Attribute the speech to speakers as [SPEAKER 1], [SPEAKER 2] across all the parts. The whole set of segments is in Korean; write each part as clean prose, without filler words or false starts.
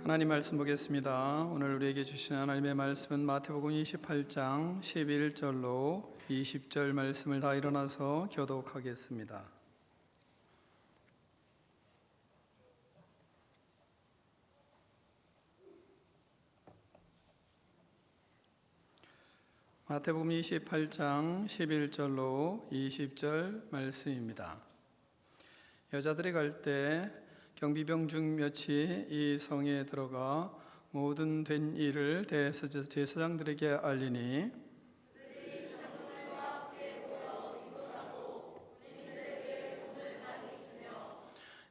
[SPEAKER 1] 하나님 말씀 보겠습니다. 오늘 우리에게 주신 하나님의 말씀은 마태복음 28장 11절로 20절 말씀을 다 일어나서 교독하겠습니다. 마태복음 28장 11절로 20절 말씀입니다. 여자들이 갈 때 경비병 중 몇이 이 성에 들어가 모든 된 일을 대제사장들에게 알리니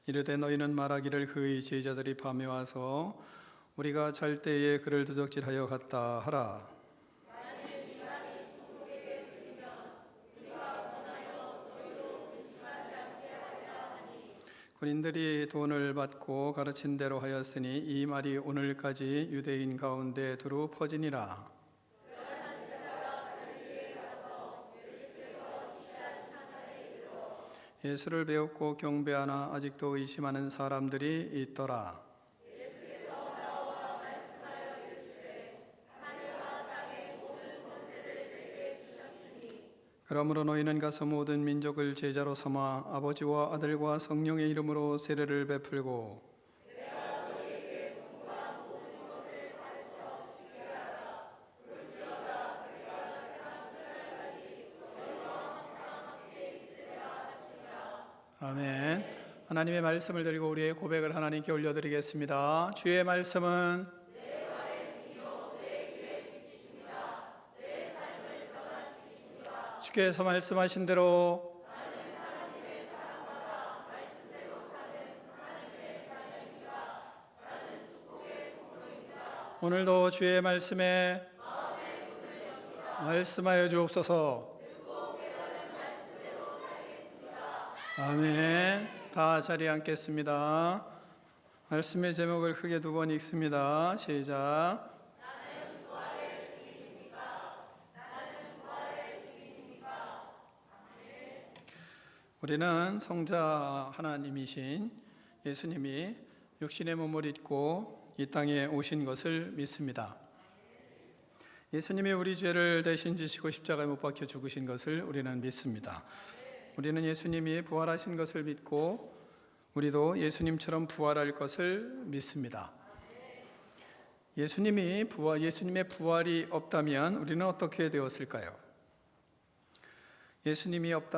[SPEAKER 1] 이르되 너희는 말하기를 그의 제자들이 밤에 와서 우리가 잘 때에 그를 도적질하여 갔다 하라. 군인들이 돈을 받고 가르친 대로 하였으니 이 말이 오늘까지 유대인 가운데 두루 퍼지니라. 예수를 배웠고 경배하나 아직도 의심하는 사람들이 있더라. 그러므로 너희는 가서 모든 민족을 제자로 삼아 아버지와 아들과 성령의 이름으로 세례를 베풀고 아멘. 하나님의 말씀을 드리고 우리의 고백을 하나님께 올려드리겠습니다. 주의 말씀은 주께서 말씀하신 대로 오늘도 주의 말씀에 말씀하여 주옵소서. 아멘. 다 자리에 앉겠습니다. 말씀의 제목을 크게 두 번 읽습니다. 시작. 우리는 성자 하나님이신 예수님이 육신의 몸을 입고 이 땅에 오신 것을 믿습니다. 예수님이 우리 죄를 대신 지시고 십자가에 못 박혀 죽으신 것을 우리는 믿습니다. 우리는 예수님이 부활하신 것을 믿고 우리도 예수님처럼 부활할 것을 믿습니다. 예수님의 부활이 없다면 우리는 어떻게 되었을까요?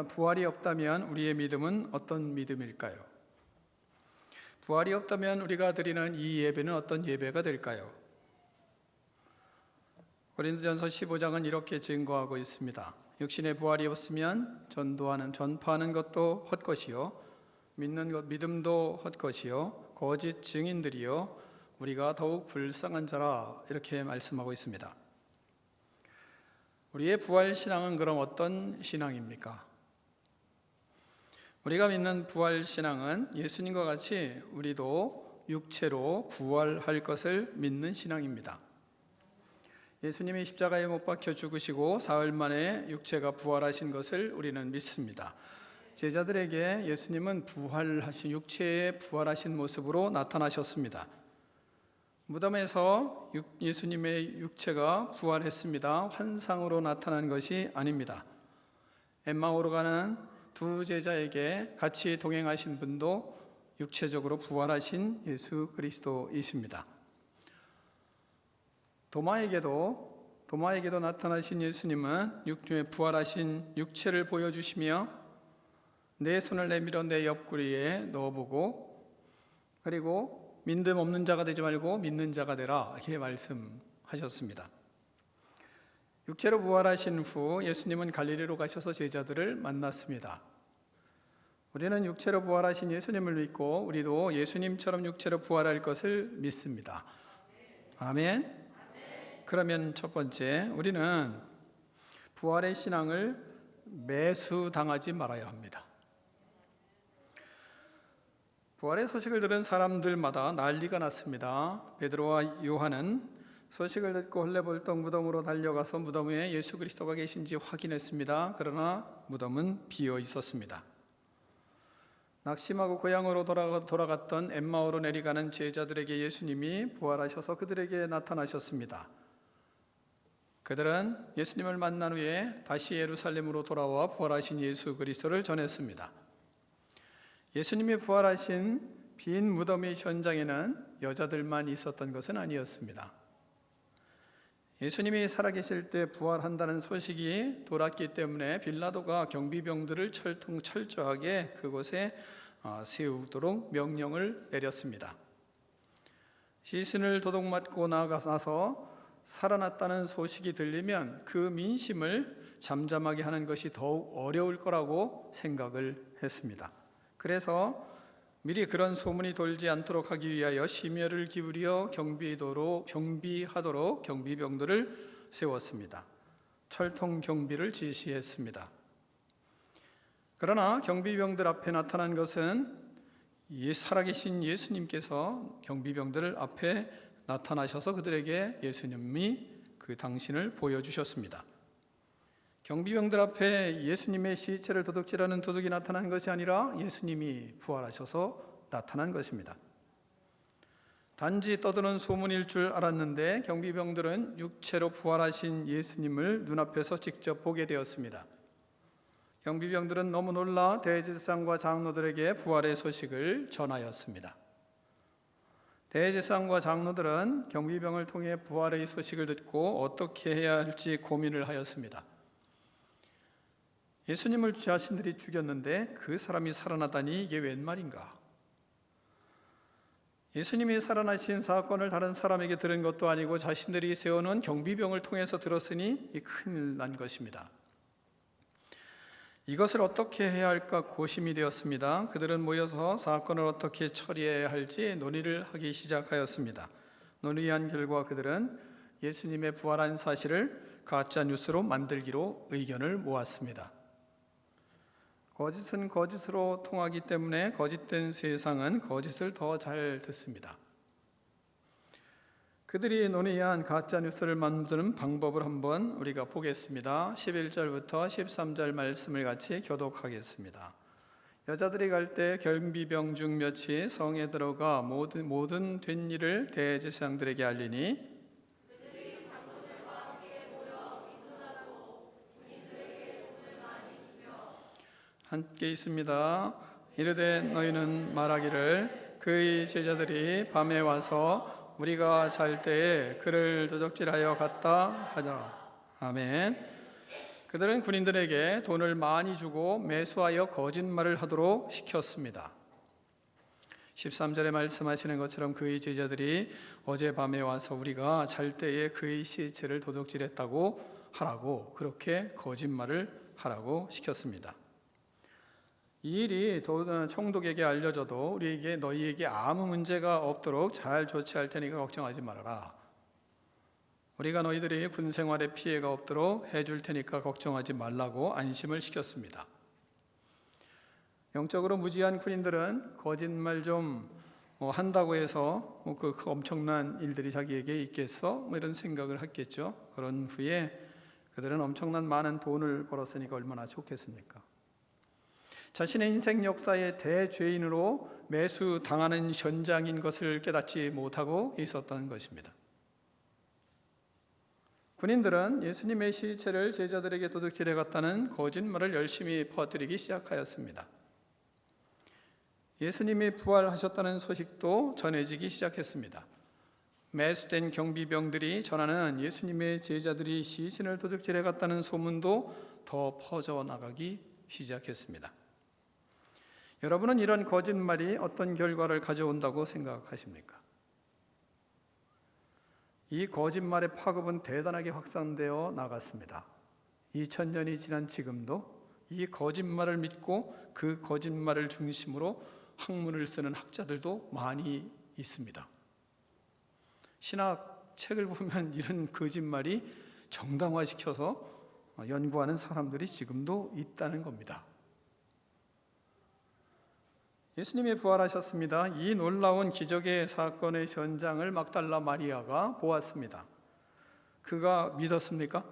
[SPEAKER 1] 부활이 없다면 우리의 믿음은 어떤 믿음일까요? 부활이 없다면 우리가 드리는 이 예배는 어떤 예배가 될까요? 고린도전서 15장은 이렇게 증거하고 있습니다. 육신의 부활이 없으면 전파하는 것도 헛것이요 믿음도 헛것이요 거짓 증인들이요 우리가 더욱 불쌍한 자라, 이렇게 말씀하고 있습니다. 우리의 부활 신앙은 그럼 어떤 신앙입니까? 우리가 믿는 부활 신앙은 예수님과 같이 우리도 육체로 부활할 것을 믿는 신앙입니다. 예수님이 십자가에 못 박혀 죽으시고 사흘 만에 육체가 부활하신 것을 우리는 믿습니다. 제자들에게 예수님은 육체에 부활하신 모습으로 나타나셨습니다. 무덤에서 예수님의 육체가 부활했습니다. 환상으로 나타난 것이 아닙니다. 엠마오로 가는 두 제자에게 같이 동행하신 분도 육체적으로 부활하신 예수 그리스도이십니다. 도마에게도 나타나신 예수님은 부활하신 육체를 보여주시며 내 손을 내밀어 내 옆구리에 넣어보고 그리고 믿음 없는 자가 되지 말고 믿는 자가 되라, 이렇게 말씀하셨습니다. 육체로 부활하신 후 예수님은 갈릴리로 가셔서 제자들을 만났습니다. 우리는 육체로 부활하신 예수님을 믿고 우리도 예수님처럼 육체로 부활할 것을 믿습니다. 아멘. 그러면 첫 번째, 우리는 부활의 신앙을 매수당하지 말아야 합니다. 부활의 소식을 들은 사람들마다 난리가 났습니다. 베드로와 요한은 소식을 듣고 헐레벌떡 무덤으로 달려가서 무덤 위에 예수 그리스도가 계신지 확인했습니다. 그러나 무덤은 비어 있었습니다. 낙심하고 고향으로 돌아갔던 엠마오로 내려가는 제자들에게 예수님이 부활하셔서 그들에게 나타나셨습니다. 그들은 예수님을 만난 후에 다시 예루살렘으로 돌아와 부활하신 예수 그리스도를 전했습니다. 예수님이 부활하신 빈 무덤의 현장에는 여자들만 있었던 것은 아니었습니다. 예수님이 살아계실 때 부활한다는 소식이 돌았기 때문에 빌라도가 경비병들을 철저하게 그곳에 세우도록 명령을 내렸습니다. 시신을 도둑맞고 나서 살아났다는 소식이 들리면 그 민심을 잠잠하게 하는 것이 더욱 어려울 거라고 생각을 했습니다. 그래서 미리 그런 소문이 돌지 않도록 하기 위하여 심혈을 기울여 경비하도록 경비병들을 세웠습니다. 철통 경비를 지시했습니다. 그러나 경비병들 앞에 나타난 것은 살아계신 예수님께서 경비병들 앞에 나타나셔서 그들에게 예수님이 그 당신을 보여주셨습니다. 경비병들 앞에 예수님의 시체를 도둑질하는 도둑이 나타난 것이 아니라 예수님이 부활하셔서 나타난 것입니다. 단지 떠드는 소문일 줄 알았는데 경비병들은 육체로 부활하신 예수님을 눈앞에서 직접 보게 되었습니다. 경비병들은 너무 놀라 대제사장과 장로들에게 부활의 소식을 전하였습니다. 대제사장과 장로들은 경비병을 통해 부활의 소식을 듣고 어떻게 해야 할지 고민을 하였습니다. 예수님을 자신들이 죽였는데 그 사람이 살아나다니 이게 웬 말인가? 예수님이 살아나신 사건을 다른 사람에게 들은 것도 아니고 자신들이 세워놓은 경비병을 통해서 들었으니 큰일 난 것입니다. 이것을 어떻게 해야 할까 고심이 되었습니다. 그들은 모여서 사건을 어떻게 처리해야 할지 논의를 하기 시작하였습니다. 논의한 결과 그들은 예수님의 부활한 사실을 가짜 뉴스로 만들기로 의견을 모았습니다. 거짓은 거짓으로 통하기 때문에 거짓된 세상은 거짓을 더 잘 듣습니다. 그들이 논의한 가짜 뉴스를 만드는 방법을 한번 우리가 보겠습니다. 11절부터 13절 말씀을 같이 교독하겠습니다. 여자들이 갈 때 경비병 중 몇이 성에 들어가 모든 된 일을 대제사장들에게 알리니 함께 있습니다. 이르되 너희는 말하기를 그의 제자들이 밤에 와서 우리가 잘 때에 그를 도적질하여 갔다 하더라. 아멘. 그들은 군인들에게 돈을 많이 주고 매수하여 거짓말을 하도록 시켰습니다. 13절에 말씀하시는 것처럼 그의 제자들이 어젯밤에 와서 우리가 잘 때에 그의 시체를 도둑질했다고 하라고 그렇게 거짓말을 하라고 시켰습니다. 이 일이 총독에게 알려져도 우리에게 너희에게 아무 문제가 없도록 잘 조치할 테니까 걱정하지 말아라. 우리가 너희들이 군 생활에 피해가 없도록 해줄 테니까 걱정하지 말라고 안심을 시켰습니다. 영적으로 무지한 군인들은 거짓말 좀 한다고 해서 그 엄청난 일들이 자기에게 있겠어? 이런 생각을 했겠죠. 그런 후에 그들은 엄청난 많은 돈을 벌었으니까 얼마나 좋겠습니까? 자신의 인생 역사의 대죄인으로 매수당하는 현장인 것을 깨닫지 못하고 있었던 것입니다. 군인들은 예수님의 시체를 제자들에게 도둑질해 갔다는 거짓말을 열심히 퍼뜨리기 시작하였습니다. 예수님이 부활하셨다는 소식도 전해지기 시작했습니다. 매수된 경비병들이 전하는 예수님의 제자들이 시신을 도둑질해 갔다는 소문도 더 퍼져나가기 시작했습니다. 여러분은 이런 거짓말이 어떤 결과를 가져온다고 생각하십니까? 이 거짓말의 파급은 대단하게 확산되어 나갔습니다. 2000년이 지난 지금도 이 거짓말을 믿고 그 거짓말을 중심으로 학문을 쓰는 학자들도 많이 있습니다. 신학 책을 보면 이런 거짓말이 정당화시켜서 연구하는 사람들이 지금도 있다는 겁니다. 예수님이 부활하셨습니다. 이 놀라운 기적의 사건의 현장을 막달라 마리아가 보았습니다. 그가 믿었습니까?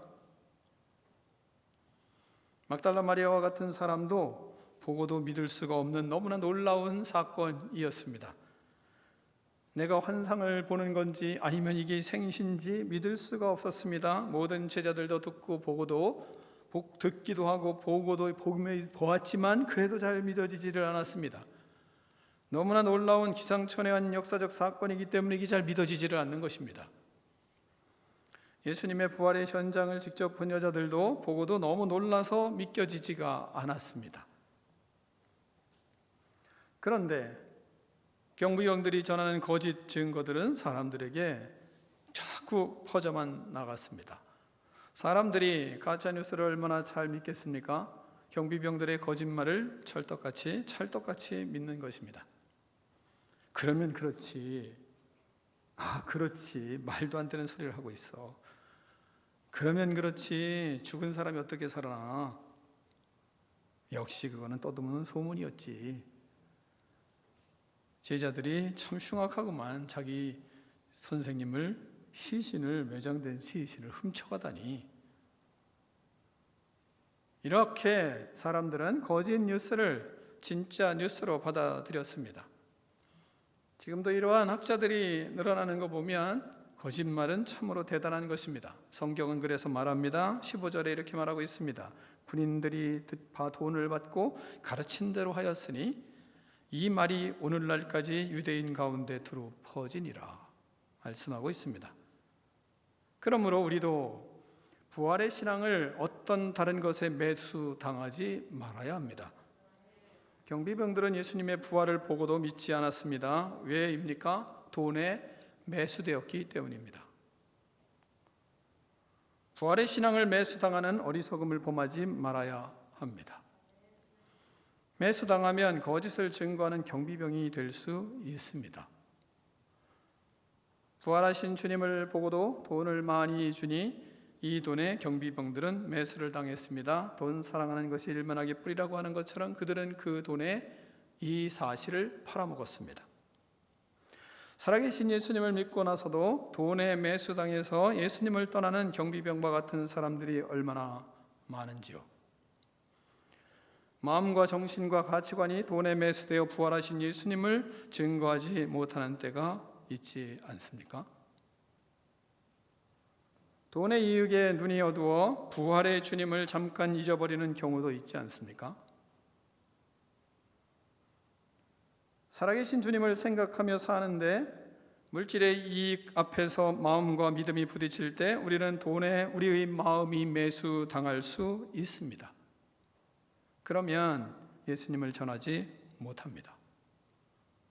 [SPEAKER 1] 막달라 마리아와 같은 사람도 보고도 믿을 수가 없는 너무나 놀라운 사건이었습니다. 내가 환상을 보는 건지 아니면 이게 생신지 믿을 수가 없었습니다. 모든 제자들도 듣고 듣기도 하고 보고도 보았지만 그래도 잘 믿어지지를 않았습니다. 너무나 놀라운 기상천외한 역사적 사건이기 때문에 이게 잘 믿어지지를 않는 것입니다. 예수님의 부활의 현장을 직접 본 여자들도 보고도 너무 놀라서 믿겨지지가 않았습니다. 그런데 경비병들이 전하는 거짓 증거들은 사람들에게 자꾸 퍼져만 나갔습니다. 사람들이 가짜뉴스를 얼마나 잘 믿겠습니까? 경비병들의 거짓말을 찰떡같이 믿는 것입니다. 그러면 그렇지. 그렇지. 말도 안 되는 소리를 하고 있어. 그러면 그렇지. 죽은 사람이 어떻게 살아나? 역시 그거는 떠드는 소문이었지. 제자들이 참 흉악하구만. 자기 선생님을 매장된 시신을 훔쳐가다니. 이렇게 사람들은 거짓 뉴스를 진짜 뉴스로 받아들였습니다. 지금도 이러한 학자들이 늘어나는 거 보면 거짓말은 참으로 대단한 것입니다. 성경은 그래서 말합니다. 15절에 이렇게 말하고 있습니다. 군인들이 돈을 받고 가르친 대로 하였으니 이 말이 오늘날까지 유대인 가운데 두루 퍼지니라 말씀하고 있습니다. 그러므로 우리도 부활의 신앙을 어떤 다른 것에 매수당하지 말아야 합니다. 경비병들은 예수님의 부활을 보고도 믿지 않았습니다. 왜입니까? 돈에 매수되었기 때문입니다. 부활의 신앙을 매수당하는 어리석음을 범하지 말아야 합니다. 매수당하면 거짓을 증거하는 경비병이 될 수 있습니다. 부활하신 주님을 보고도 돈을 많이 주니 이 돈에 경비병들은 매수를 당했습니다. 돈 사랑하는 것이 일만하게 뿌리라고 하는 것처럼 그들은 그 돈에 이 사실을 팔아먹었습니다. 살아계신 예수님을 믿고 나서도 돈에 매수당해서 예수님을 떠나는 경비병과 같은 사람들이 얼마나 많은지요. 마음과 정신과 가치관이 돈에 매수되어 부활하신 예수님을 증거하지 못하는 때가 있지 않습니까? 돈의 이익에 눈이 어두워 부활의 주님을 잠깐 잊어버리는 경우도 있지 않습니까? 살아계신 주님을 생각하며 사는데 물질의 이익 앞에서 마음과 믿음이 부딪힐 때 우리는 돈에 우리의 마음이 매수당할 수 있습니다. 그러면 예수님을 전하지 못합니다.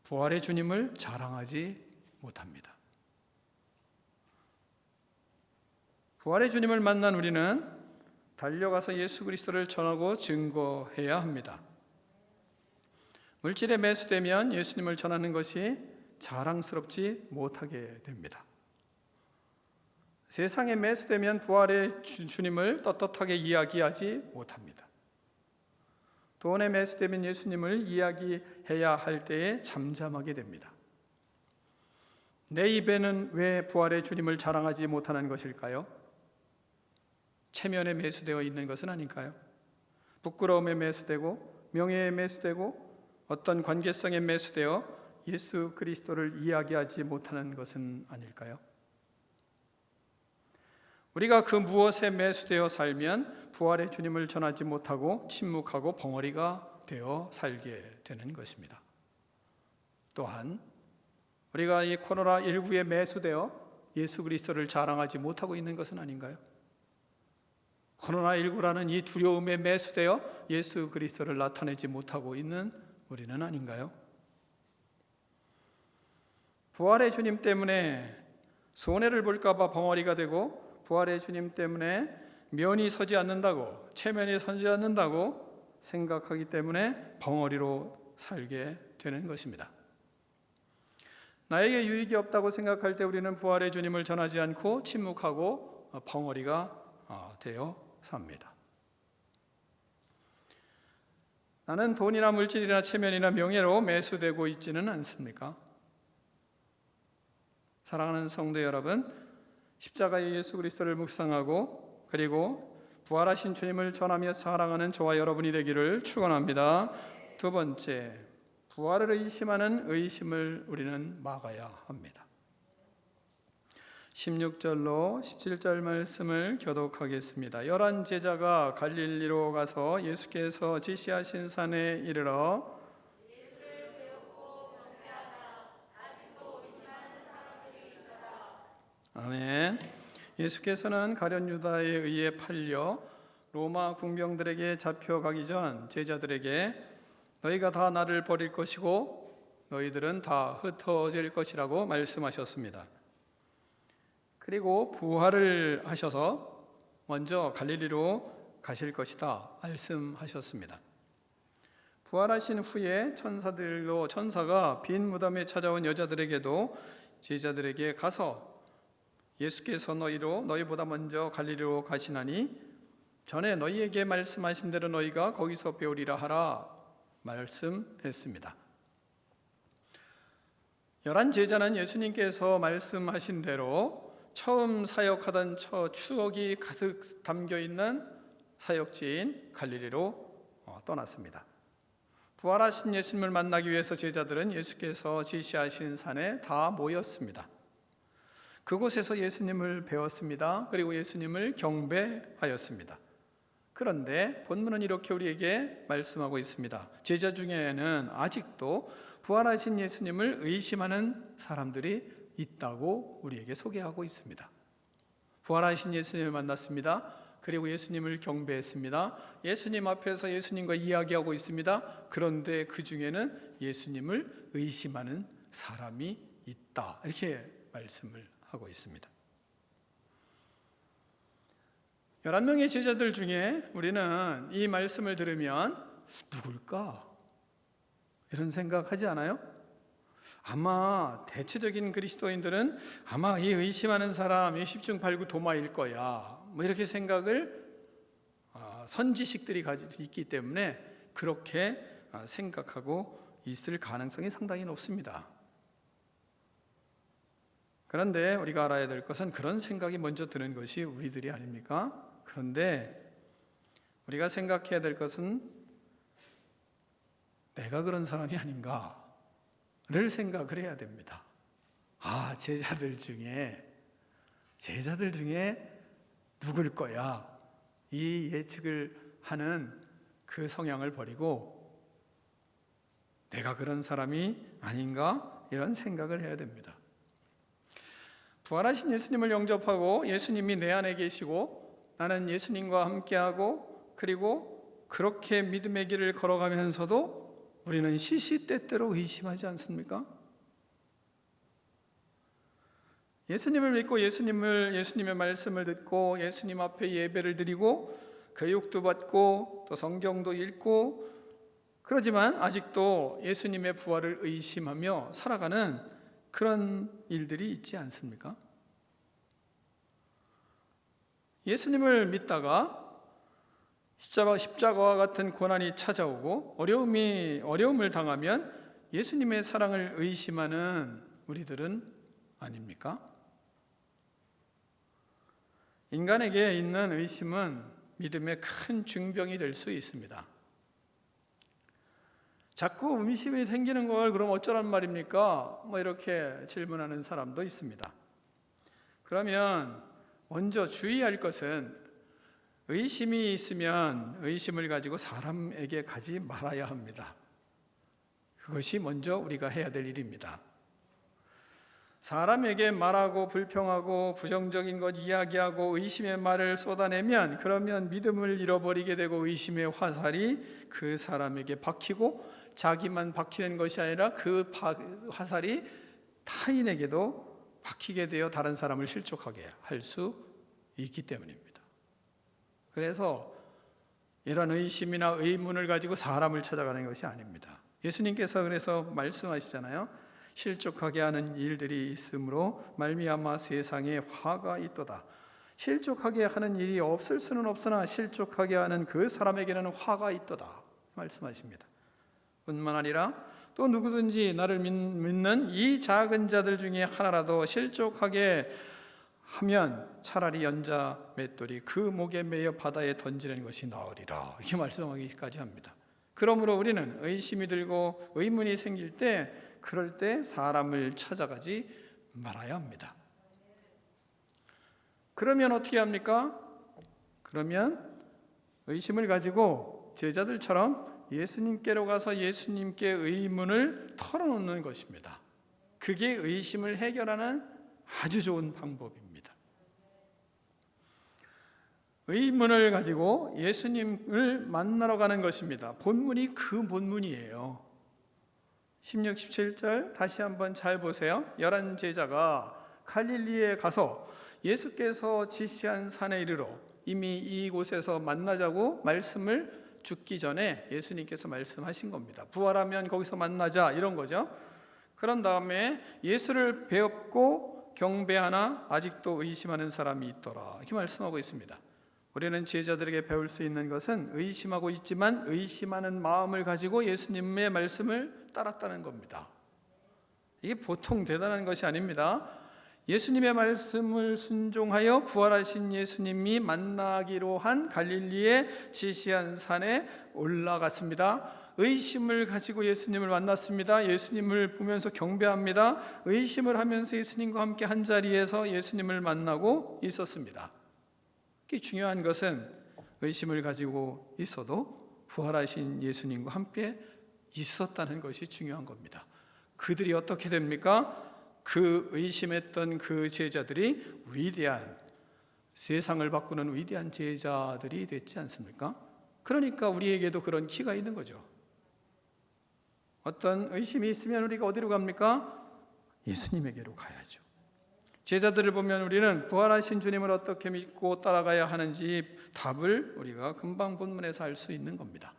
[SPEAKER 1] 부활의 주님을 자랑하지 못합니다. 부활의 주님을 만난 우리는 달려가서 예수 그리스도를 전하고 증거해야 합니다. 물질에 매수되면 예수님을 전하는 것이 자랑스럽지 못하게 됩니다. 세상에 매수되면 부활의 주님을 떳떳하게 이야기하지 못합니다. 돈에 매수되면 예수님을 이야기해야 할 때에 잠잠하게 됩니다. 내 입에는 왜 부활의 주님을 자랑하지 못하는 것일까요? 체면에 매수되어 있는 것은 아닐까요? 부끄러움에 매수되고 명예에 매수되고 어떤 관계성에 매수되어 예수 그리스도를 이야기하지 못하는 것은 아닐까요? 우리가 그 무엇에 매수되어 살면 부활의 주님을 전하지 못하고 침묵하고 벙어리가 되어 살게 되는 것입니다. 또한 우리가 이 코로나19에 매수되어 예수 그리스도를 자랑하지 못하고 있는 것은 아닌가요? 코로나19라는 이 두려움에 매수되어 예수 그리스도를 나타내지 못하고 있는 우리는 아닌가요? 부활의 주님 때문에 손해를 볼까 봐 벙어리가 되고 부활의 주님 때문에 면이 서지 않는다고, 체면이 서지 않는다고 생각하기 때문에 벙어리로 살게 되는 것입니다. 나에게 유익이 없다고 생각할 때 우리는 부활의 주님을 전하지 않고 침묵하고 벙어리가 되어 삽니다. 나는 돈이나 물질이나 체면이나 명예로 매수되고 있지는 않습니까? 사랑하는 성도 여러분, 십자가의 예수 그리스도를 묵상하고 그리고 부활하신 주님을 전하며 사랑하는 저와 여러분이 되기를 축원합니다. 두 번째, 부활을 의심하는 의심을 우리는 막아야 합니다. 16절로 17절 말씀을 교독하겠습니다. 11 제자가 갈릴리로 가서 예수께서 지시하신 산에 이르러 아멘. 예수께서는 가룟 유다에 의해 팔려 로마 군병들에게 잡혀가기 전 제자들에게 너희가 다 나를 버릴 것이고 너희들은 다 흩어질 것이라고 말씀하셨습니다. 그리고 부활을 하셔서 먼저 갈릴리로 가실 것이다 말씀하셨습니다. 부활하신 후에 천사가 빈 무덤에 찾아온 여자들에게도 제자들에게 가서 예수께서 너희보다 먼저 갈릴리로 가시나니 전에 너희에게 말씀하신 대로 너희가 거기서 배우리라 하라 말씀했습니다. 11 제자는 예수님께서 말씀하신 대로 처음 사역하던 추억이 가득 담겨있는 사역지인 갈릴리로 떠났습니다. 부활하신 예수님을 만나기 위해서 제자들은 예수께서 지시하신 산에 다 모였습니다. 그곳에서 예수님을 배웠습니다. 그리고 예수님을 경배하였습니다. 그런데 본문은 이렇게 우리에게 말씀하고 있습니다. 제자 중에는 아직도 부활하신 예수님을 의심하는 사람들이 있다고 우리에게 소개하고 있습니다. 부활하신 예수님을 만났습니다. 그리고 예수님을 경배했습니다. 예수님 앞에서 예수님과 이야기하고 있습니다. 그런데 그 중에는 예수님을 의심하는 사람이 있다. 이렇게 말씀을 하고 있습니다. 11명의 제자들 중에 우리는 이 말씀을 들으면 누굴까? 이런 생각하지 않아요? 아마 대체적인 그리스도인들은 아마 이 의심하는 사람이 10중 8구 도마일 거야. 이렇게 생각을 선지식들이 가지고 있기 때문에 그렇게 생각하고 있을 가능성이 상당히 높습니다. 그런데 우리가 알아야 될 것은 그런 생각이 먼저 드는 것이 우리들이 아닙니까? 그런데 우리가 생각해야 될 것은 내가 그런 사람이 아닌가를 생각을 해야 됩니다. 제자들 중에 누굴 거야? 이 예측을 하는 그 성향을 버리고 내가 그런 사람이 아닌가? 이런 생각을 해야 됩니다. 부활하신 예수님을 영접하고 예수님이 내 안에 계시고 나는 예수님과 함께하고 그리고 그렇게 믿음의 길을 걸어가면서도 우리는 시시때때로 의심하지 않습니까? 예수님을 믿고 예수님의 말씀을 듣고 예수님 앞에 예배를 드리고 교육도 받고 또 성경도 읽고 그러지만 아직도 예수님의 부활을 의심하며 살아가는 그런 일들이 있지 않습니까? 예수님을 믿다가 십자가와 같은 고난이 찾아오고 어려움을 당하면 예수님의 사랑을 의심하는 우리들은 아닙니까? 인간에게 있는 의심은 믿음의 큰 중병이 될 수 있습니다. 자꾸 의심이 생기는 걸 그럼 어쩌란 말입니까? 이렇게 질문하는 사람도 있습니다. 그러면 먼저 주의할 것은 의심이 있으면 의심을 가지고 사람에게 가지 말아야 합니다. 그것이 먼저 우리가 해야 될 일입니다. 사람에게 말하고 불평하고 부정적인 것 이야기하고 의심의 말을 쏟아내면 그러면 믿음을 잃어버리게 되고 의심의 화살이 그 사람에게 박히고 자기만 박히는 것이 아니라 그 화살이 타인에게도 박히게 되어 다른 사람을 실족하게 할 수 있기 때문입니다. 그래서 이런 의심이나 의문을 가지고 사람을 찾아가는 것이 아닙니다. 예수님께서 그래서 말씀하시잖아요. 실족하게 하는 일들이 있으므로 말미암아 세상에 화가 있도다. 실족하게 하는 일이 없을 수는 없으나 실족하게 하는 그 사람에게는 화가 있도다 말씀하십니다. 뿐만 아니라 또 누구든지 나를 믿는 이 작은 자들 중에 하나라도 실족하게 하면 차라리 연자 맷돌이 그 목에 매여 바다에 던지는 것이 나으리라, 이렇게 말씀하기까지 합니다. 그러므로 우리는 의심이 들고 의문이 생길 때, 그럴 때 사람을 찾아가지 말아야 합니다. 그러면 어떻게 합니까? 그러면 의심을 가지고 제자들처럼 예수님께로 가서 예수님께 의문을 털어놓는 것입니다. 그게 의심을 해결하는 아주 좋은 방법입니다. 의문을 가지고 예수님을 만나러 가는 것입니다. 본문이 그 본문이에요. 16, 17절 다시 한번 잘 보세요. 11 제자가 갈릴리에 가서 예수께서 지시한 산에 이르러 이미 이곳에서 만나자고 말씀을 죽기 전에 예수님께서 말씀하신 겁니다. 부활하면 거기서 만나자, 이런 거죠. 그런 다음에 예수를 배웠고 경배하나 아직도 의심하는 사람이 있더라, 이렇게 말씀하고 있습니다. 우리는 제자들에게 배울 수 있는 것은 의심하고 있지만 의심하는 마음을 가지고 예수님의 말씀을 따랐다는 겁니다. 이게 보통 대단한 것이 아닙니다. 예수님의 말씀을 순종하여 부활하신 예수님이 만나기로 한 갈릴리에 지시한 산에 올라갔습니다. 의심을 가지고 예수님을 만났습니다. 예수님을 보면서 경배합니다. 의심을 하면서 예수님과 함께 한 자리에서 예수님을 만나고 있었습니다. 중요한 것은 의심을 가지고 있어도 부활하신 예수님과 함께 있었다는 것이 중요한 겁니다. 그들이 어떻게 됩니까? 그 의심했던 그 제자들이 위대한, 세상을 바꾸는 위대한 제자들이 됐지 않습니까? 그러니까 우리에게도 그런 키가 있는 거죠. 어떤 의심이 있으면 우리가 어디로 갑니까? 예수님에게로 가야죠. 제자들을 보면 우리는 부활하신 주님을 어떻게 믿고 따라가야 하는지 답을 우리가 금방 본문에서 알 수 있는 겁니다.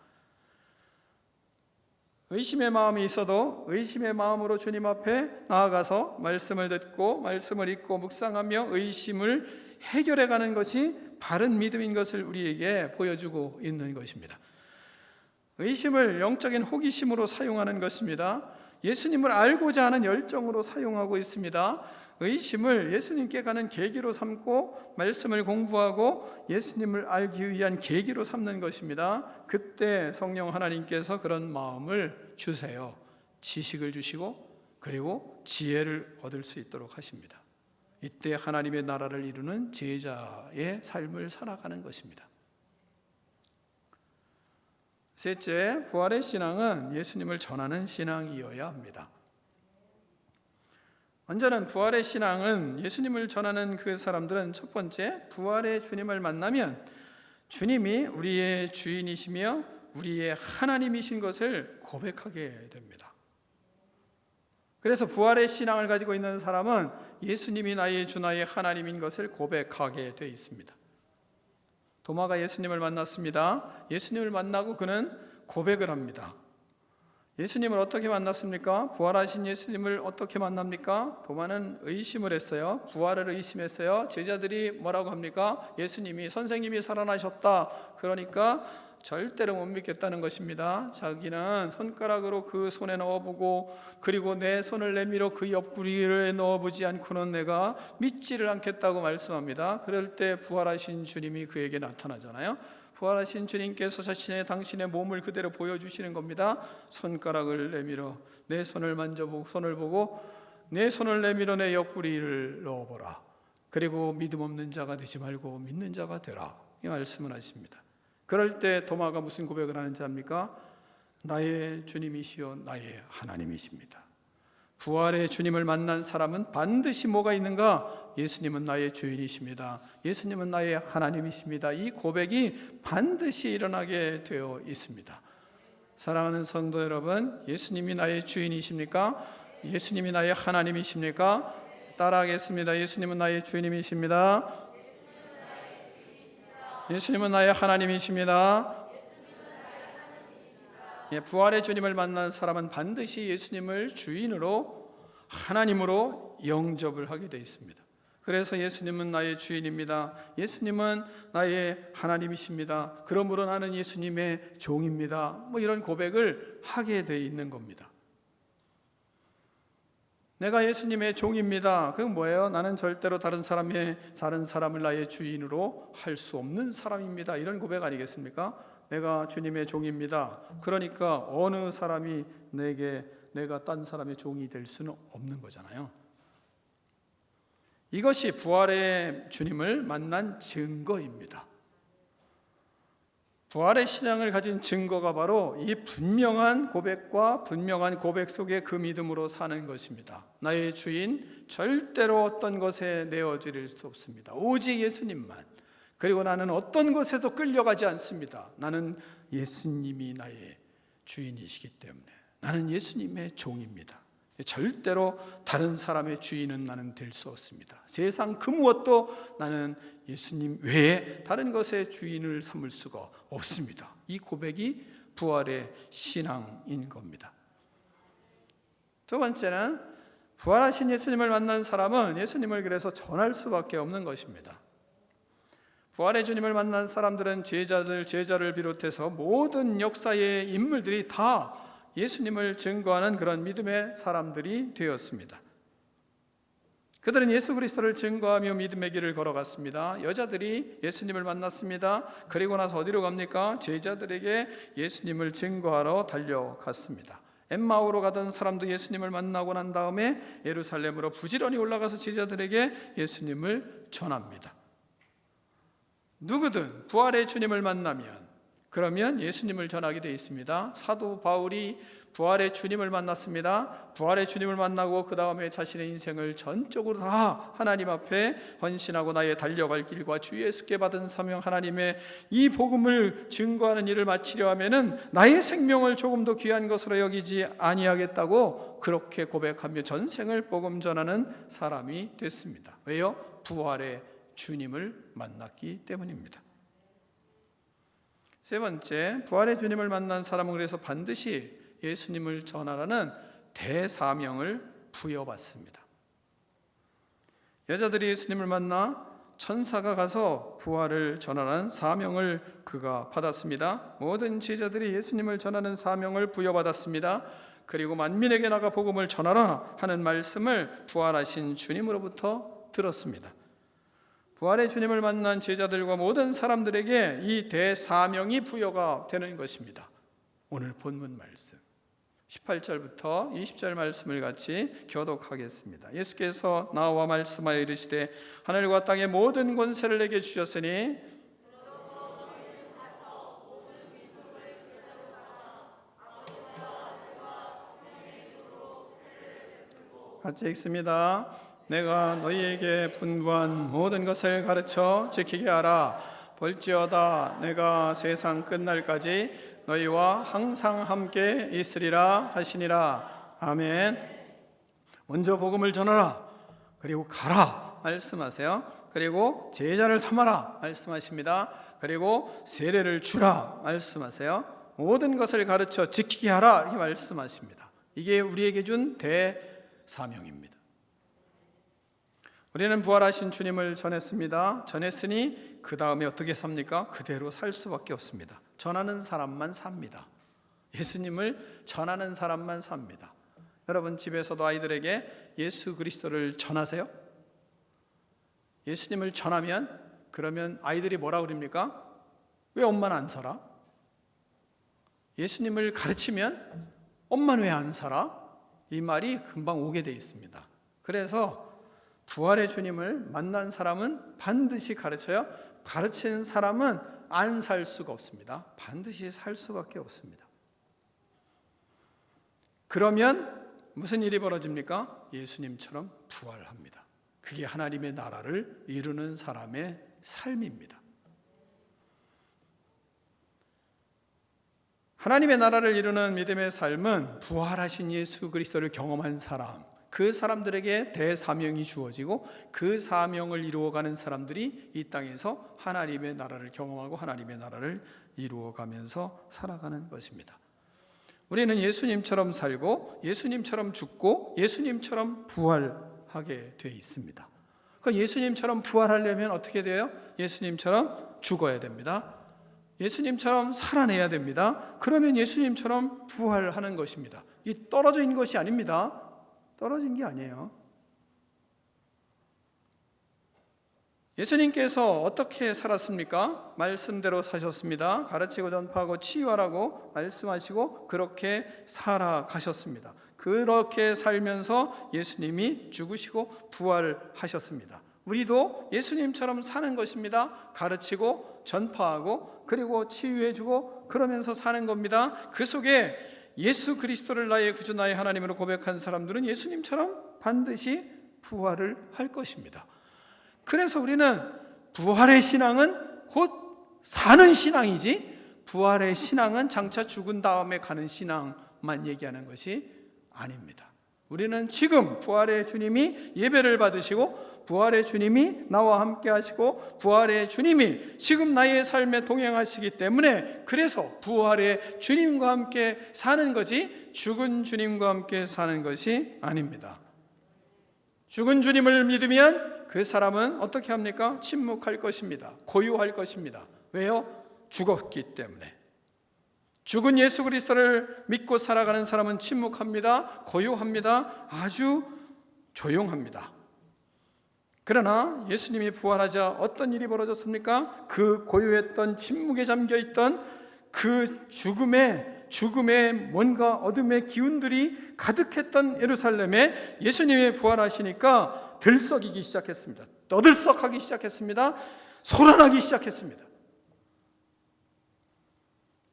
[SPEAKER 1] 의심의 마음이 있어도 의심의 마음으로 주님 앞에 나아가서 말씀을 듣고 말씀을 읽고 묵상하며 의심을 해결해가는 것이 바른 믿음인 것을 우리에게 보여주고 있는 것입니다. 의심을 영적인 호기심으로 사용하는 것입니다. 예수님을 알고자 하는 열정으로 사용하고 있습니다. 의심을 예수님께 가는 계기로 삼고 말씀을 공부하고 예수님을 알기 위한 계기로 삼는 것입니다. 그때 성령 하나님께서 그런 마음을 주세요. 지식을 주시고 그리고 지혜를 얻을 수 있도록 하십니다. 이때 하나님의 나라를 이루는 제자의 삶을 살아가는 것입니다. 셋째, 부활의 신앙은 예수님을 전하는 신앙이어야 합니다. 먼저는 부활의 신앙은 예수님을 전하는 그 사람들은 첫 번째, 부활의 주님을 만나면 주님이 우리의 주인이시며 우리의 하나님이신 것을 고백하게 됩니다. 그래서 부활의 신앙을 가지고 있는 사람은 예수님이 나의 주 나의 하나님인 것을 고백하게 되어 있습니다. 도마가 예수님을 만났습니다. 예수님을 만나고 그는 고백을 합니다. 예수님을 어떻게 만났습니까? 부활하신 예수님을 어떻게 만납니까? 도마는 의심을 했어요. 부활을 의심했어요. 제자들이 뭐라고 합니까? 예수님이, 선생님이 살아나셨다. 그러니까 절대로 못 믿겠다는 것입니다. 자기는 손가락으로 그 손에 넣어보고 그리고 내 손을 내밀어 그 옆구리에 넣어보지 않고는 내가 믿지를 않겠다고 말씀합니다. 그럴 때 부활하신 주님이 그에게 나타나잖아요. 부활하신 주님께서 자신의 당신의 몸을 그대로 보여주시는 겁니다. 손가락을 내밀어 내 손을 만져보고 손을 보고 내 손을 내밀어 내 옆구리를 넣어보라. 그리고 믿음 없는 자가 되지 말고 믿는 자가 되라. 이 말씀을 하십니다. 그럴 때 도마가 무슨 고백을 하는지 압니까? 나의 주님이시여 나의 하나님이십니다. 부활의 주님을 만난 사람은 반드시 뭐가 있는가? 예수님은 나의 주인이십니다. 예수님은 나의 하나님이십니다. 이 고백이 반드시 일어나게 되어 있습니다. 사랑하는 성도 여러분, 예수님이 나의 주인이십니까? 예수님이 나의 하나님이십니까? 따라하겠습니다. 예수님은 나의 주인이십니다. 예수님은 나의 하나님이십니다. 부활의 주님을 만난 사람은 반드시 예수님을 주인으로 하나님으로 영접을 하게 되어 있습니다. 그래서 예수님은 나의 주인입니다. 예수님은 나의 하나님이십니다. 그러므로 나는 예수님의 종입니다. 이런 고백을 하게 되어 있는 겁니다. 내가 예수님의 종입니다. 그건 뭐예요? 나는 절대로 다른 사람을 나의 주인으로 할 수 없는 사람입니다. 이런 고백 아니겠습니까? 내가 주님의 종입니다. 그러니까 어느 사람이 내가 딴 사람의 종이 될 수는 없는 거잖아요. 이것이 부활의 주님을 만난 증거입니다. 부활의 신앙을 가진 증거가 바로 이 분명한 고백과 분명한 고백 속에 그 믿음으로 사는 것입니다. 나의 주인 절대로 어떤 것에 내어드릴 수 없습니다. 오직 예수님만. 그리고 나는 어떤 것에도 끌려가지 않습니다. 나는 예수님이 나의 주인이시기 때문에 나는 예수님의 종입니다. 절대로 다른 사람의 주인은 나는 될 수 없습니다. 세상 그 무엇도 나는 예수님 외에 다른 것의 주인을 삼을 수가 없습니다. 이 고백이 부활의 신앙인 겁니다. 두 번째는 부활하신 예수님을 만난 사람은 예수님을 그래서 전할 수밖에 없는 것입니다. 부활의 주님을 만난 사람들은 제자를 비롯해서 모든 역사의 인물들이 다 예수님을 증거하는 그런 믿음의 사람들이 되었습니다. 그들은 예수 그리스도를 증거하며 믿음의 길을 걸어갔습니다. 여자들이 예수님을 만났습니다. 그리고 나서 어디로 갑니까? 제자들에게 예수님을 증거하러 달려갔습니다. 엠마오로 가던 사람도 예수님을 만나고 난 다음에 예루살렘으로 부지런히 올라가서 제자들에게 예수님을 전합니다. 누구든 부활의 주님을 만나면 그러면 예수님을 전하게 되어 있습니다. 사도 바울이 부활의 주님을 만났습니다. 부활의 주님을 만나고 그 다음에 자신의 인생을 전적으로 다 하나님 앞에 헌신하고 나의 달려갈 길과 주 예수께 받은 사명, 하나님의 이 복음을 증거하는 일을 마치려 하면은 나의 생명을 조금 더 귀한 것으로 여기지 아니하겠다고 그렇게 고백하며 전생을 복음 전하는 사람이 됐습니다. 왜요? 부활의 주님을 만났기 때문입니다. 세 번째, 부활의 주님을 만난 사람은 그래서 반드시 예수님을 전하라는 대사명을 부여받습니다. 여자들이 예수님을 만나 천사가 가서 부활을 전하라는 사명을 그가 받았습니다. 모든 제자들이 예수님을 전하는 사명을 부여받았습니다. 그리고 만민에게 나가 복음을 전하라 하는 말씀을 부활하신 주님으로부터 들었습니다. 부활의 주님을 만난 제자들과 모든 사람들에게 이 대사명이 부여가 되는 것입니다. 오늘 본문 말씀 18절부터 20절 말씀을 같이 교독하겠습니다. 예수께서 나와 말씀하여 이르시되 하늘과 땅의 모든 권세를 내게 주셨으니 같이 읽습니다. 내가 너희에게 분부한 모든 것을 가르쳐 지키게 하라. 볼지어다 내가 세상 끝날까지 너희와 항상 함께 있으리라 하시니라. 아멘. 먼저 복음을 전하라. 그리고 가라 말씀하세요. 그리고 제자를 삼아라 말씀하십니다. 그리고 세례를 주라 말씀하세요. 모든 것을 가르쳐 지키게 하라 이렇게 말씀하십니다. 이게 우리에게 준 대사명입니다. 우리는 부활하신 주님을 전했습니다. 전했으니 그 다음에 어떻게 삽니까? 그대로 살 수밖에 없습니다. 전하는 사람만 삽니다. 예수님을 전하는 사람만 삽니다. 여러분 집에서도 아이들에게 예수 그리스도를 전하세요? 예수님을 전하면 그러면 아이들이 뭐라 그럽니까? 왜 엄마는 안 살아? 예수님을 가르치면 엄마는 왜 안 살아? 이 말이 금방 오게 돼 있습니다. 그래서 부활의 주님을 만난 사람은 반드시 가르쳐요. 가르치는 사람은 안 살 수가 없습니다. 반드시 살 수밖에 없습니다. 그러면 무슨 일이 벌어집니까? 예수님처럼 부활합니다. 그게 하나님의 나라를 이루는 사람의 삶입니다. 하나님의 나라를 이루는 믿음의 삶은 부활하신 예수 그리스도를 경험한 사람, 그 사람들에게 대사명이 주어지고 그 사명을 이루어가는 사람들이 이 땅에서 하나님의 나라를 경험하고 하나님의 나라를 이루어가면서 살아가는 것입니다. 우리는 예수님처럼 살고 예수님처럼 죽고 예수님처럼 부활하게 되어 있습니다. 그러니까 예수님처럼 부활하려면 어떻게 돼요? 예수님처럼 죽어야 됩니다. 예수님처럼 살아내야 됩니다. 그러면 예수님처럼 부활하는 것입니다. 이 떨어져 있는 것이 아닙니다. 떨어진 게 아니에요. 예수님께서 어떻게 살았습니까? 말씀대로 사셨습니다. 가르치고 전파하고 치유하라고 말씀하시고 그렇게 살아가셨습니다. 그렇게 살면서 예수님이 죽으시고 부활하셨습니다. 우리도 예수님처럼 사는 것입니다. 가르치고 전파하고 그리고 치유해주고 그러면서 사는 겁니다. 그 속에 예수 그리스도를 나의 구주 나의 하나님으로 고백한 사람들은 예수님처럼 반드시 부활을 할 것입니다. 그래서 우리는 부활의 신앙은 곧 사는 신앙이지, 부활의 신앙은 장차 죽은 다음에 가는 신앙만 얘기하는 것이 아닙니다. 우리는 지금 부활의 주님이 예배를 받으시고 부활의 주님이 나와 함께 하시고 부활의 주님이 지금 나의 삶에 동행하시기 때문에, 그래서 부활의 주님과 함께 사는 거지 죽은 주님과 함께 사는 것이 아닙니다. 죽은 주님을 믿으면 그 사람은 어떻게 합니까? 침묵할 것입니다. 고요할 것입니다. 왜요? 죽었기 때문에. 죽은 예수 그리스도를 믿고 살아가는 사람은 침묵합니다. 고요합니다. 아주 조용합니다. 그러나 예수님이 부활하자 어떤 일이 벌어졌습니까? 그 고요했던 침묵에 잠겨있던 그 죽음의 뭔가 어둠의 기운들이 가득했던 예루살렘에 예수님이 부활하시니까 들썩이기 시작했습니다. 떠들썩하기 시작했습니다. 소란하기 시작했습니다.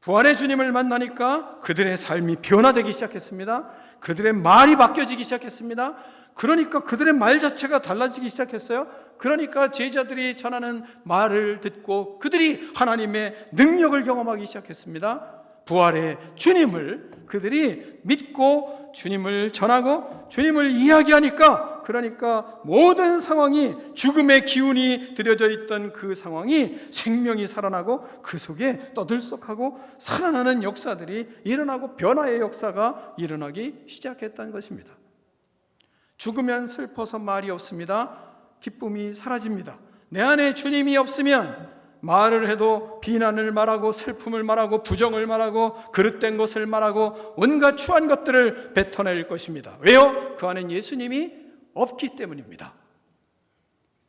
[SPEAKER 1] 부활의 주님을 만나니까 그들의 삶이 변화되기 시작했습니다. 그들의 말이 바뀌어지기 시작했습니다. 그러니까 그들의 말 자체가 달라지기 시작했어요. 그러니까 제자들이 전하는 말을 듣고 그들이 하나님의 능력을 경험하기 시작했습니다. 부활의 주님을 그들이 믿고 주님을 전하고 주님을 이야기하니까, 그러니까 모든 상황이, 죽음의 기운이 들여져 있던 그 상황이 생명이 살아나고 그 속에 떠들썩하고 살아나는 역사들이 일어나고 변화의 역사가 일어나기 시작했다는 것입니다. 죽으면 슬퍼서 말이 없습니다. 기쁨이 사라집니다. 내 안에 주님이 없으면 말을 해도 비난을 말하고 슬픔을 말하고 부정을 말하고 그릇된 것을 말하고 온갖 추한 것들을 뱉어낼 것입니다. 왜요? 그 안에 예수님이 없기 때문입니다.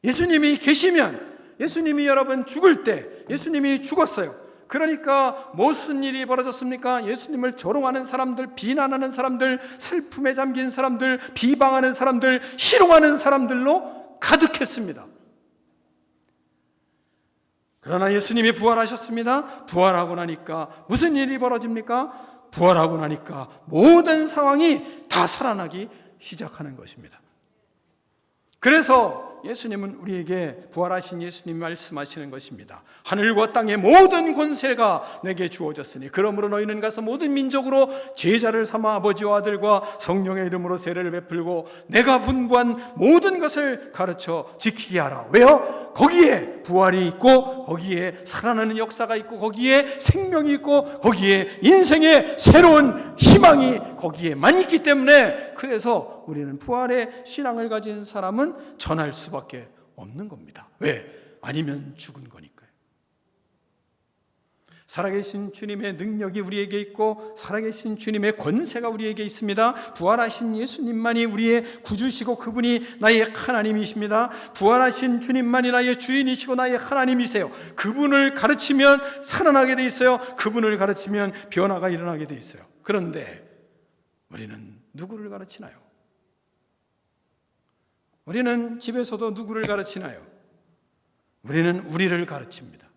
[SPEAKER 1] 예수님이 계시면, 예수님이 여러분 죽을 때, 예수님이 죽었어요. 그러니까 무슨 일이 벌어졌습니까? 예수님을 조롱하는 사람들, 비난하는 사람들, 슬픔에 잠긴 사람들, 비방하는 사람들, 희롱하는 사람들로 가득했습니다. 그러나 예수님이 부활하셨습니다. 부활하고 나니까 무슨 일이 벌어집니까? 부활하고 나니까 모든 상황이 다 살아나기 시작하는 것입니다. 그래서 예수님은 우리에게, 부활하신 예수님 말씀하시는 것입니다. 하늘과 땅의 모든 권세가 내게 주어졌으니 그러므로 너희는 가서 모든 민족으로 제자를 삼아 아버지와 아들과 성령의 이름으로 세례를 베풀고 내가 분부한 모든 것을 가르쳐 지키게 하라. 왜요? 거기에 부활이 있고 거기에 살아나는 역사가 있고 거기에 생명이 있고 거기에 인생의 새로운 희망이 거기에만 있기 때문에, 그래서 우리는 부활의 신앙을 가진 사람은 전할 수밖에 없는 겁니다. 왜? 아니면 죽은 거니까요. 살아계신 주님의 능력이 우리에게 있고 살아계신 주님의 권세가 우리에게 있습니다. 부활하신 예수님만이 우리의 구주시고 그분이 나의 하나님이십니다. 부활하신 주님만이 나의 주인이시고 나의 하나님이세요. 그분을 가르치면 살아나게 돼 있어요. 그분을 가르치면 변화가 일어나게 돼 있어요. 그런데 우리는 누구를 가르치나요? 우리는 집에서도 누구를 가르치나요? 우리는 우리를 가르칩니다.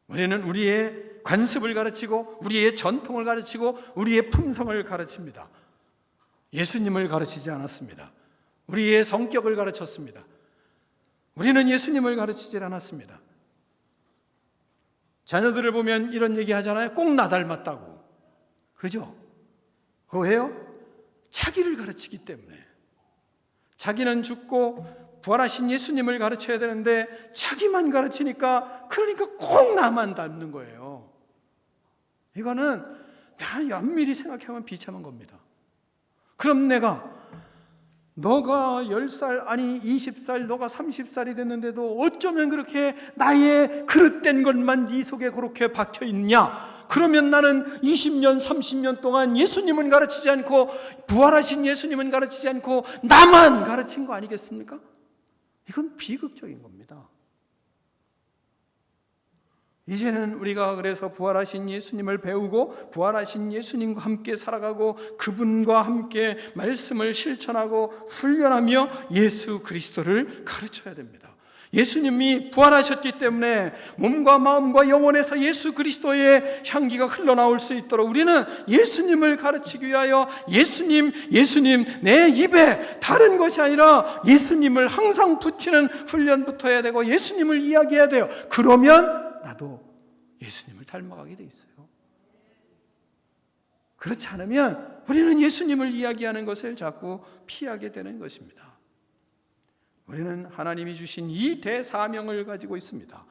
[SPEAKER 1] 우리는 우리의 관습을 가르치고 우리의 전통을 가르치고 우리의 품성을 가르칩니다. 예수님을 가르치지 않았습니다. 우리의 성격을 가르쳤습니다. 우리는 예수님을 가르치지 않았습니다. 자녀들을 보면 이런 얘기 하잖아요. 꼭 나 닮았다고. 그죠? 왜요? 자기를 가르치기 때문에. 자기는 죽고 부활하신 예수님을 가르쳐야 되는데 자기만 가르치니까, 그러니까 꼭 나만 닮는 거예요. 이거는 엄밀히 생각하면 비참한 겁니다. 그럼 내가, 너가 10살 아니 20살 너가 30살이 됐는데도 어쩌면 그렇게 나의 그릇된 것만 네 속에 그렇게 박혀있냐? 그러면 나는 20년 30년 동안 예수님은 가르치지 않고 부활하신 예수님은 가르치지 않고 나만 가르친 거 아니겠습니까? 이건 비극적인 겁니다. 이제는 우리가 그래서 부활하신 예수님을 배우고 부활하신 예수님과 함께 살아가고 그분과 함께 말씀을 실천하고 훈련하며 예수 그리스도를 가르쳐야 됩니다. 예수님이 부활하셨기 때문에 몸과 마음과 영혼에서 예수 그리스도의 향기가 흘러나올 수 있도록 우리는 예수님을 가르치기 위하여 예수님 내 입에 다른 것이 아니라 예수님을 항상 붙이는 훈련부터 해야 되고 예수님을 이야기해야 돼요. 그러면 나도 예수님을 닮아가게 돼 있어요. 그렇지 않으면 우리는 예수님을 이야기하는 것을 자꾸 피하게 되는 것입니다. 우리는 하나님이 주신 이 대사명을 가지고 있습니다.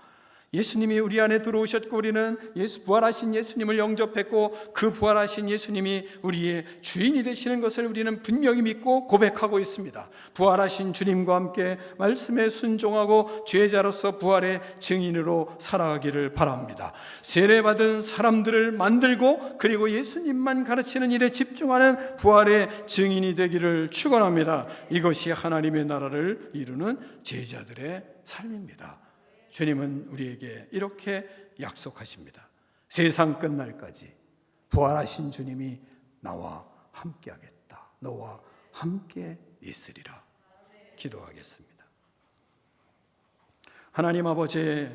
[SPEAKER 1] 예수님이 우리 안에 들어오셨고 우리는 부활하신 예수님을 영접했고 그 부활하신 예수님이 우리의 주인이 되시는 것을 우리는 분명히 믿고 고백하고 있습니다. 부활하신 주님과 함께 말씀에 순종하고 죄자로서 부활의 증인으로 살아가기를 바랍니다. 세례받은 사람들을 만들고 그리고 예수님만 가르치는 일에 집중하는 부활의 증인이 되기를 축원합니다. 이것이 하나님의 나라를 이루는 제자들의 삶입니다. 주님은 우리에게 이렇게 약속하십니다. 세상 끝날까지 부활하신 주님이 나와 함께 하겠다. 너와 함께 있으리라. 기도하겠습니다. 하나님 아버지,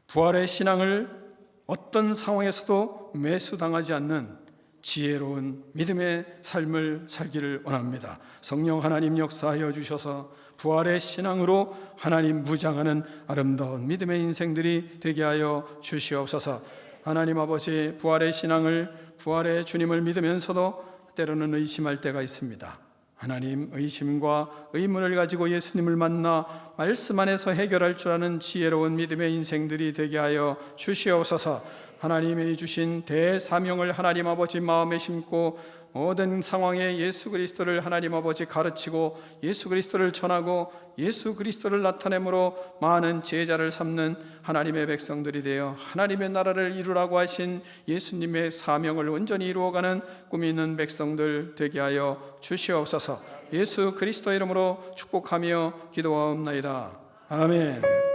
[SPEAKER 1] 부활의 신앙을 어떤 상황에서도 매수당하지 않는 지혜로운 믿음의 삶을 살기를 원합니다. 성령 하나님 역사하여 주셔서 부활의 신앙으로 하나님 무장하는 아름다운 믿음의 인생들이 되게 하여 주시옵소서. 하나님 아버지, 부활의 신앙을, 부활의 주님을 믿으면서도 때로는 의심할 때가 있습니다. 하나님, 의심과 의문을 가지고 예수님을 만나 말씀 안에서 해결할 줄 아는 지혜로운 믿음의 인생들이 되게 하여 주시옵소서. 하나님이 주신 대사명을 하나님 아버지 마음에 심고 모든 상황에 예수 그리스도를 하나님 아버지 가르치고 예수 그리스도를 전하고 예수 그리스도를 나타내므로 많은 제자를 삼는 하나님의 백성들이 되어 하나님의 나라를 이루라고 하신 예수님의 사명을 온전히 이루어가는 꿈이 있는 백성들 되게 하여 주시옵소서. 예수 그리스도 이름으로 축복하며 기도하옵나이다. 아멘.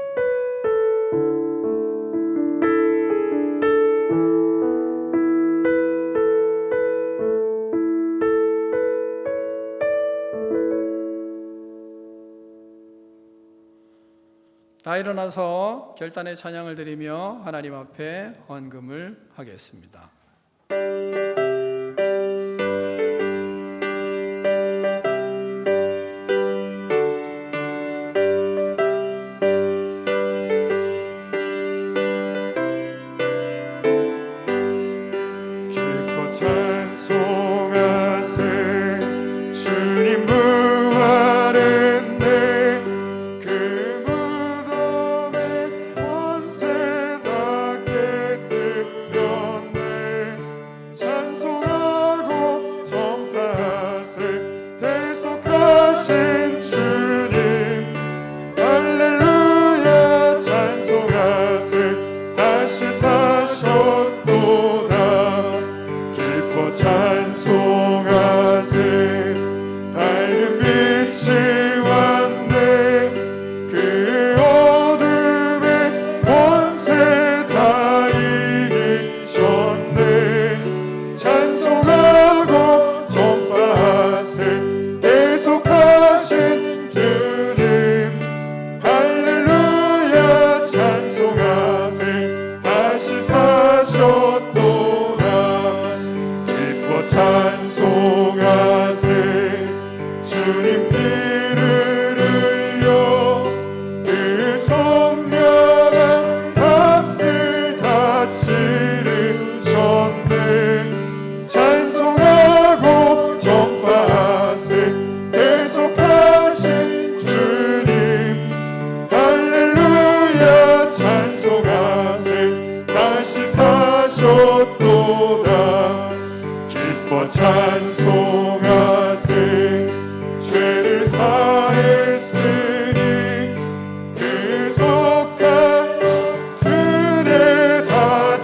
[SPEAKER 1] 다 일어나서 결단의 찬양을 드리며 하나님 앞에 헌금을 하겠습니다.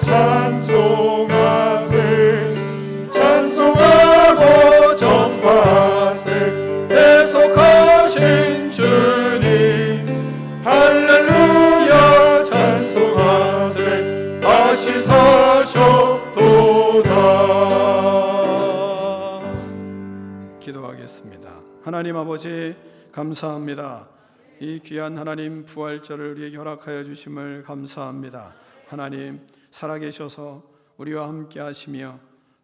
[SPEAKER 1] 찬송 아버지 감사합니다. 이 귀한 하나님 부활절을 우리에게 허락하여 주심을 감사합니다. 하나님 살아계셔서 우리와 함께 하시며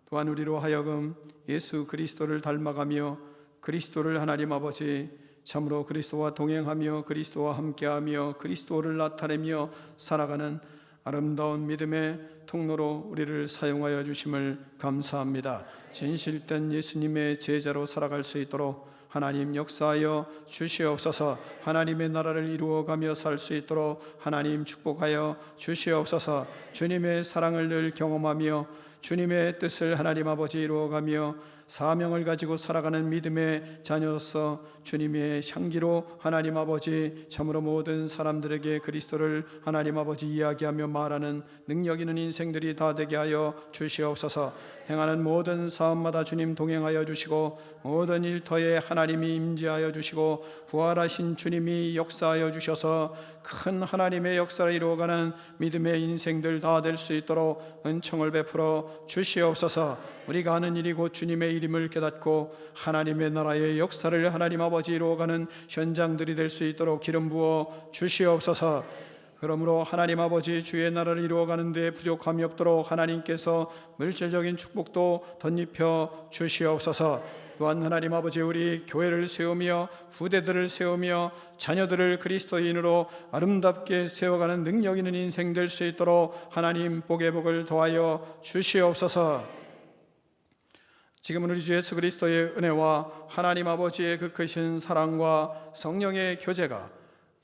[SPEAKER 1] 또한 우리로 하여금 예수 그리스도를 닮아가며 그리스도를 하나님 아버지 참으로 그리스도와 동행하며 그리스도와 함께하며 그리스도를 나타내며 살아가는 아름다운 믿음의 통로로 우리를 사용하여 주심을 감사합니다. 진실된 예수님의 제자로 살아갈 수 있도록 하나님 역사하여 주시옵소서. 하나님의 나라를 이루어가며 살 수 있도록 하나님 축복하여 주시옵소서. 주님의 사랑을 늘 경험하며 주님의 뜻을 하나님 아버지 이루어가며 사명을 가지고 살아가는 믿음의 자녀로서 주님의 향기로 하나님 아버지 참으로 모든 사람들에게 그리스도를 하나님 아버지 이야기하며 말하는 능력 있는 인생들이 다 되게 하여 주시옵소서. 행하는 모든 사업마다 주님 동행하여 주시고 모든 일터에 하나님이 임재하여 주시고 부활하신 주님이 역사하여 주셔서 큰 하나님의 역사를 이루어가는 믿음의 인생들 다 될 수 있도록 은총을 베풀어 주시옵소서. 우리가 하는 일이 곧 주님의 일임을 깨닫고 하나님의 나라의 역사를 하나님 아버지 이루어가는 현장들이 될 수 있도록 기름 부어 주시옵소서. 그러므로 하나님 아버지 주의 나라를 이루어가는 데 부족함이 없도록 하나님께서 물질적인 축복도 덧입혀 주시옵소서. 또한 하나님 아버지 우리 교회를 세우며 후대들을 세우며 자녀들을 그리스도인으로 아름답게 세워가는 능력 있는 인생 될 수 있도록 하나님 복의 복을 더하여 주시옵소서. 지금은 우리 주 예수 그리스도의 은혜와 하나님 아버지의 그 크신 사랑과 성령의 교제가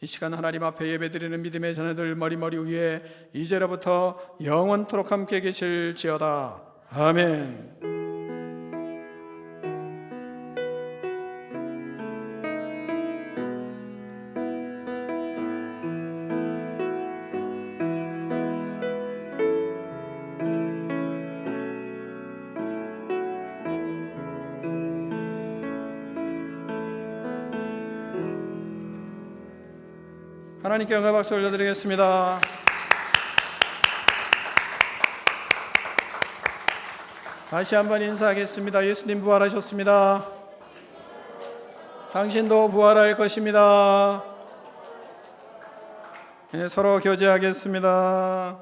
[SPEAKER 1] 이 시간 하나님 앞에 예배드리는 믿음의 자녀들 머리머리 위에 이제로부터 영원토록 함께 계실지어다. 아멘. 하나님께 영광 박수 올려드리겠습니다. 다시 한번 인사하겠습니다. 예수님 부활하셨습니다. 당신도 부활할 것입니다. 네, 서로 교제하겠습니다.